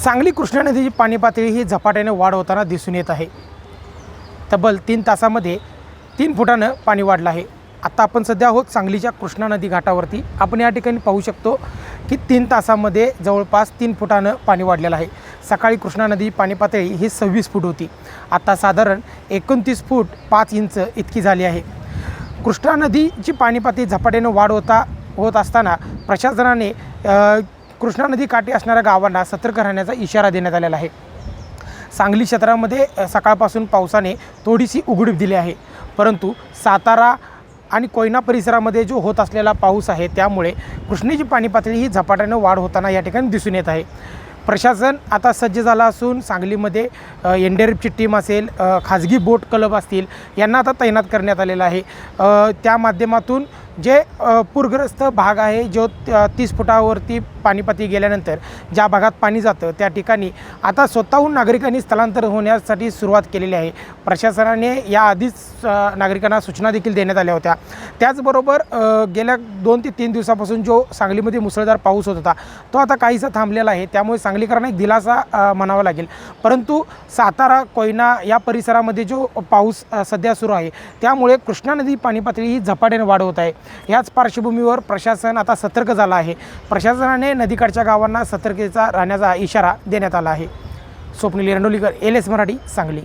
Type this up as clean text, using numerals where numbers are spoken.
सांगली कृष्णा नदीची पाणी पातळी ही झपाट्याने वाढ होताना दिसून येत आहे। तब्बल 3 तासामध्ये 3 फुटानं पाणी वाढलं आहे। आता आपण सध्या आहोत सांगलीच्या कृष्णा नदी घाटावरती। आपण या ठिकाणी पाहू शकतो की 3 तासामध्ये जवळपास 3 फुटानं पाणी वाढलेलं आहे। सकाळी कृष्णा नदी पाणी पातळी ही 26 फूट होती, आता साधारण 29 फूट 5 इंच इतकी झाली आहे। कृष्णा नदीची पाणी पातळी झपाट्याने वाढ होत असताना प्रशासनाने कृष्णा नदी काठी असणाऱ्या गावांना सतर्क राहण्याचा इशारा देण्यात आलेला आहे। सांगली क्षेत्रामध्ये सकाळपासून पावसाने थोडीशी उघडीप दिली आहे, परंतु सातारा आणि कोयना परिसरामध्ये जो होत असलेला पाऊस आहे त्यामुळे कृष्णेची पाणी पातळी ही झपाट्याने वाढ होताना या ठिकाणी दिसून येत आहे। प्रशासन आता सज्ज झालं असून सांगलीमध्ये एनडीआरएफची टीम असेल, खाजगी बोट क्लब असतील, यांना आता तैनात करण्यात आलेलं आहे। त्या माध्यमातून जे पूरग्रस्त भाग आहे, जो 30 फुटावरती पाणी पातळी गेल्यानंतर ज्या भागात पाणी जातं त्या ठिकाणी आता स्वतःहून नागरिकांनी स्थलांतर होण्यासाठी सुरुवात केलेली आहे। प्रशासनाने याआधीच नागरिकांना सूचना देखील देण्यात आल्या होत्या। त्याचबरोबर गेल्या 2 ते 3 दिवसापासून जो सांगलीमध्ये मुसळधार पाऊस होत होता तो आता काहीसा थांबलेला आहे, त्यामुळे सांगलीकरांना एक दिलासा म्हणावा लागेल। परंतु सातारा कोयना या परिसरामध्ये जो पाऊस सध्या सुरू आहे त्यामुळे कृष्णा नदी पाणी पातळी ही झपाट्याने वाढ होत आहे। याच पार्श्वभूमीवर प्रशासन आता सतर्क झालं आहे। प्रशासनाने नदीकाठच्या गावांना सतर्कतेचा राहण्याचा इशारा देण्यात आला आहे। स्वप्नील एरंडोलीकर, LS मराठी, सांगली।